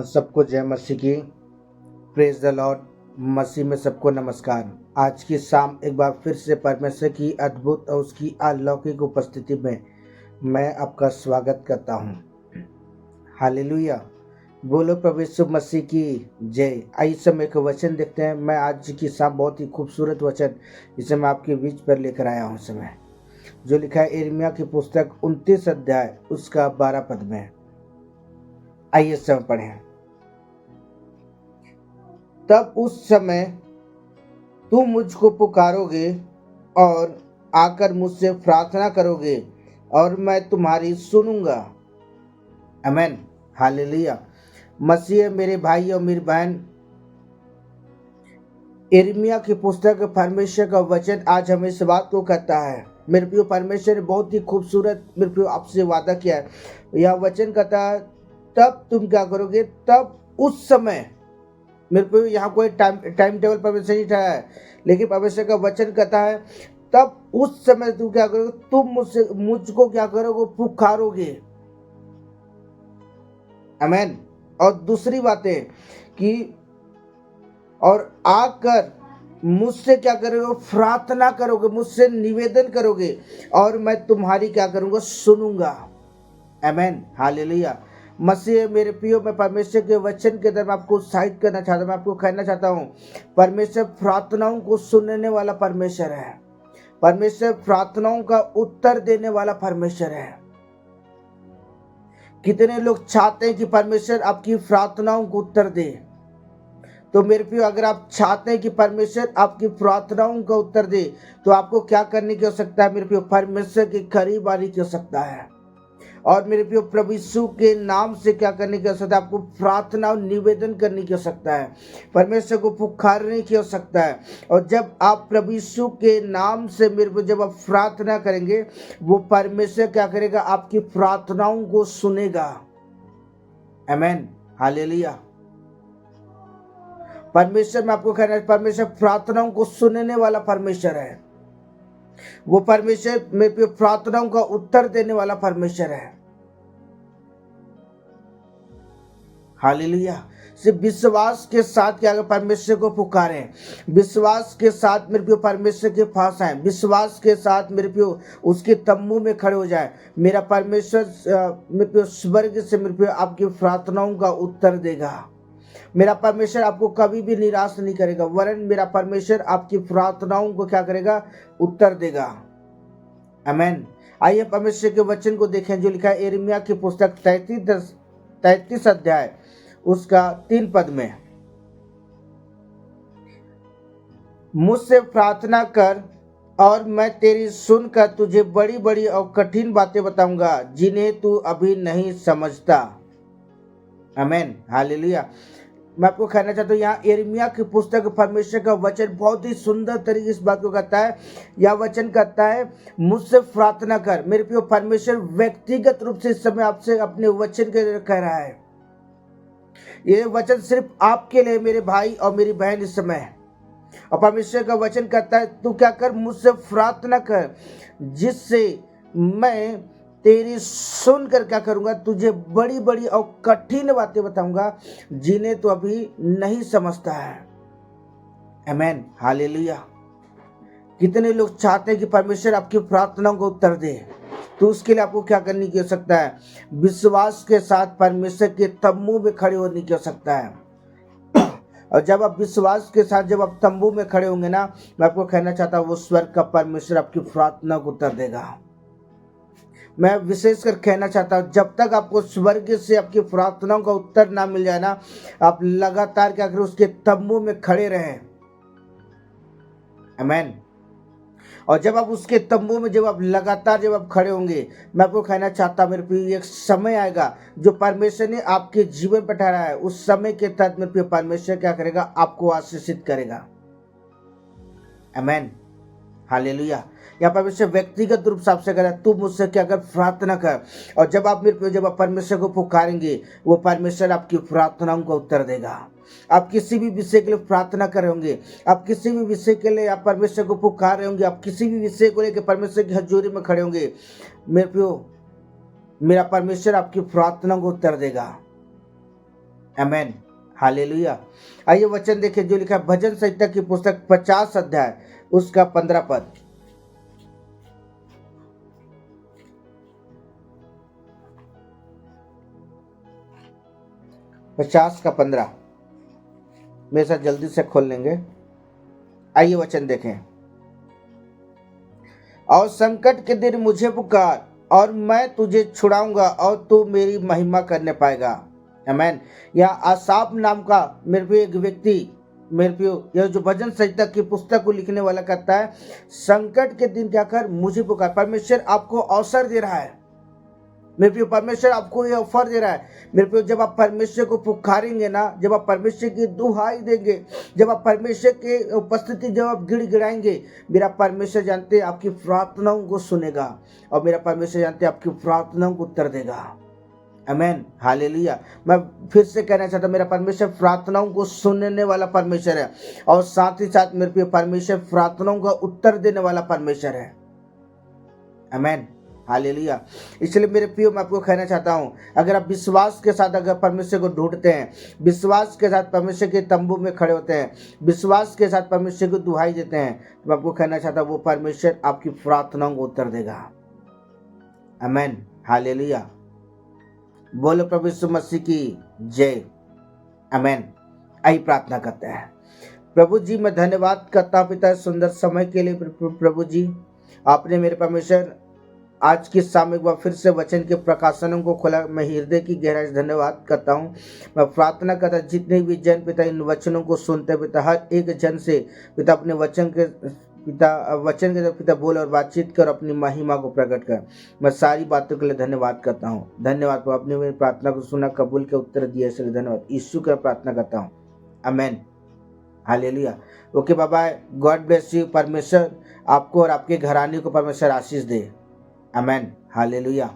सबको जय मसीह की। Praise the Lord. मसीह में सबको नमस्कार। आज की शाम एक बार फिर से परमेश्वर की अद्भुत और उसकी अलौकिक उपस्थिति में मैं आपका स्वागत करता हूँ। हालेलुया। बोलो प्रभु यीशु मसीह की जय। आइए समय एक वचन देखते हैं। मैं आज की शाम बहुत ही खूबसूरत वचन इसे मैं आपके बीच पर लेकर आया हूँ समय, जो लिखा है यिर्मयाह की पुस्तक 29 अध्याय उसका 12 पद में। आइए समय पढ़ें। तब उस समय तुम मुझको पुकारोगे और आकर मुझसे प्रार्थना करोगे और मैं तुम्हारी सुनूंगा। आमीन। हालेलुया। मसीह मेरे भाई और मेरी बहन, यिर्मयाह की पुस्तक परमेश्वर का वचन आज हमें इस बात को कहता है। मेरे प्रिय, परमेश्वर ने बहुत ही खूबसूरत मेरे प्रिय आपसे वादा किया है। यह वचन कहता है तब तुम क्या करोगे, तब उस समय। मेरे को यहाँ कोई टाइम टेबल परमेश्वर नहीं ठहरा है, लेकिन परमेश्वर का वचन कहता है तब उस समय तुम क्या करोगे, तुम मुझको क्या करोगे, पुकारोगे। आमीन। और दूसरी बात है कि और आकर मुझसे क्या करोगे, प्रार्थना करोगे, मुझसे निवेदन करोगे और मैं तुम्हारी क्या करूंगा, सुनूंगा। आमीन। हालेलुया। मसीह मेरे प्रियो, मैं परमेश्वर के वचन के अंदर आपको उत्साहित करना चाहता हूँ, मैं आपको कहना चाहता हूँ परमेश्वर प्रार्थनाओं को सुनने वाला परमेश्वर है। परमेश्वर प्रार्थनाओं का उत्तर देने वाला परमेश्वर है। कितने लोग चाहते हैं कि परमेश्वर आपकी प्रार्थनाओं को उत्तर दे। तो मेरे प्रियो, अगर आप चाहते हैं कि परमेश्वर आपकी प्रार्थनाओं का उत्तर दे तो आपको क्या करने की आवश्यकता है मेरे प्रियो, परमेश्वर के करीब आने की आवश्यकता है। और मेरे प्रिय, प्रभु यीशु के नाम से क्या करने की आवश्यकता है, आपको प्रार्थना और निवेदन करने की आवश्यकता है, परमेश्वर को पुकारने की आवश्यकता है। और जब आप प्रभु यीशु के नाम से मेरे प्रिय जब आप प्रार्थना करेंगे, वो परमेश्वर क्या करेगा, आपकी प्रार्थनाओं को सुनेगा। आमीन। हालेलुया। परमेश्वर, मैं आपको कहना है, परमेश्वर प्रार्थनाओं को सुनने वाला परमेश्वर है। वो परमेश्वर मेरे प्रार्थनाओं का उत्तर देने वाला परमेश्वर है। हालेलुया। सिर्फ विश्वास के साथ क्या अगर परमेश्वर को पुकारें, विश्वास के साथ मेरे प्रियो परमेश्वर के पास आए, विश्वास के साथ मेरे प्रियो उसके तम्बू में खड़े हो जाए, मेरा परमेश्वर मेरे प्रियो स्वर्ग से मेरे प्रियो आपकी प्रार्थनाओं का उत्तर देगा। मेरा परमेश्वर आपको कभी भी निराश नहीं करेगा, वरन मेरा परमेश्वर आपकी प्रार्थनाओं को क्या करेगा, उत्तर देगा। आमीन। आइए परमेश्वर के वचन को देखें, जो लिखा है यिर्मयाह की पुस्तक 33 अध्याय उसका 3 पद में। मुझसे प्रार्थना कर और मैं तेरी सुनकर तुझे बड़ी बड़ी और कठिन बातें बताऊंगा जिन्हें तू अभी नहीं समझता। आमीन। हालेलुया। मैं आपको कहना चाहता हूँ, यहाँ यिर्मयाह की पुस्तक परमेश्वर का वचन बहुत ही सुंदर तरीके इस बात को कहता है। यह वचन कहता है मुझसे प्रार्थना कर। मेरे प्रिय, परमेश्वर व्यक्तिगत रूप से इस समय आपसे अपने वचन के कह रहा है। ये वचन सिर्फ आपके लिए मेरे भाई और मेरी बहन इस समय। और परमेश्वर का वचन कहता है तू क्या कर, मुझसे प्रार्थना कर, जिससे मैं तेरी सुनकर क्या करूंगा, तुझे बड़ी बड़ी और कठिन बातें बताऊंगा जिन्हें तू अभी नहीं समझता है। आमीन। हालेलुया। कितने लोग चाहते हैं कि परमेश्वर आपकी प्रार्थनाओं को उत्तर दे, तो उसके लिए आपको क्या करने की आवश्यकता है, विश्वास के साथ परमेश्वर के तंबू में खड़े होने की आवश्यकता है। और जब आप विश्वास के साथ जब आप तंबू में खड़े होंगे ना, मैं आपको कहना चाहता हूँ वो स्वर्ग का परमेश्वर आपकी प्रार्थना को उत्तर देगा। मैं विशेषकर कहना चाहता हूँ, जब तक आपको स्वर्ग से आपकी प्रार्थनाओं का उत्तर ना मिल जाए ना, आप लगातार क्या करें, उसके तंबू में खड़े रहें। आमीन। और जब आप उसके तंबू में जब आप लगातार जब आप खड़े होंगे, मैं आपको कहना चाहता मेरे प्रिय, एक समय आएगा जो परमेश्वर ने आपके जीवन पर ठहराया है, उस समय के तहत मेरे प्रिय परमेश्वर क्या करेगा, आपको आशीषित करेगा। आमीन। हालेलुया। यहाँ परमेश्वर व्यक्तिगत रूप से आपसे कह रहा है तू मुझसे क्या कर, प्रार्थना कर। और जब आप मेरे प्रिय जब आप परमेश्वर को पुकारेंगे, वो परमेश्वर आपकी प्रार्थनाओं का उत्तर देगा। आप किसी भी विषय के लिए प्रार्थना कर रहे होंगे, आप किसी भी विषय के लिए आप परमेश्वर को पुकार रहे होंगे, आप किसी भी विषय को लेकर परमेश्वर की हजूरी में खड़े होंगे, मेरे प्रियो मेरा परमेश्वर आपकी प्रार्थना को उत्तर देगा। आमेन, हालेलुया। आइए वचन देखिए जो लिखा है भजन संहिता की पुस्तक 50 अध्याय उसका 15 पद। 50 का 15 मेरे साथ जल्दी से खोल लेंगे। आइए वचन देखें। और संकट के दिन मुझे पुकार और मैं तुझे छुड़ाऊंगा और तू मेरी महिमा करने पाएगा। आमेन। यहाँ आसाफ नाम का मेरे पे एक व्यक्ति, मेरे पे यह जो भजन संहिता की पुस्तक को लिखने वाला कहता है संकट के दिन क्या कर मुझे पुकार। परमेश्वर आपको अवसर दे रहा है मेरे प्रिय, परमेश्वर आपको ये ऑफर दे रहा है मेरे प्रिय। जब आप परमेश्वर को पुकारेंगे ना, जब आप परमेश्वर की दुहाई देंगे, जब आप परमेश्वर के उपस्थिति जब आप गिड़गिड़ाएंगे, मेरा परमेश्वर जानते हैं आपकी प्रार्थनाओं को सुनेगा और मेरा परमेश्वर जानते हैं आपकी प्रार्थनाओं को उत्तर देगा। आमेन, हालेलुया। मैं फिर से कहना चाहता हूं मेरा परमेश्वर प्रार्थनाओं को सुनने वाला परमेश्वर है और साथ ही साथ मेरे प्रिय परमेश्वर प्रार्थनाओं का उत्तर देने वाला परमेश्वर है। आमेन, हालेलुया। इसलिए मेरे प्रियो मैं आपको कहना चाहता हूं अगर आप विश्वास के साथ अगर परमेश्वर को ढूंढते हैं, विश्वास के साथ परमेश्वर के तंबू में खड़े होते हैं, विश्वास के साथ परमेश्वर को दुहाई देते हैं, तो मैं आपको कहना चाहता हूं वो परमेश्वर आपकी प्रार्थनाओं को उत्तर देगा। आमेन, हालेलुया। बोलो प्रभु यीशु मसीह की जय। आमेन। आई प्रार्थना करते हैं। प्रभु जी मैं धन्यवाद करता हूं पिता सुंदर समय के लिए। प्रभु जी आपने मेरे परमेश्वर आज की शाम एक बार फिर से वचन के प्रकाशनों को खोला। मैं हृदय की गहराई से धन्यवाद करता हूँ। मैं प्रार्थना करता जितने भी जन पिता इन वचनों को सुनते पिता हर एक जन से पिता अपने वचन के पिता बोल और बातचीत कर अपनी महिमा को प्रकट कर। मैं सारी बातों के लिए धन्यवाद करता हूँ। धन्यवाद प्रभु आपने मेरी प्रार्थना को सुना, कबूल के उत्तर दिए, इसलिए धन्यवाद। यीशु का प्रार्थना करता हूँ, आमेन, हालेलुया। ओके बाबा, गॉड ब्लेस यू। परमेश्वर आपको और आपके घराने को परमेश्वर आशीष दे। आमेन, हालेलुया।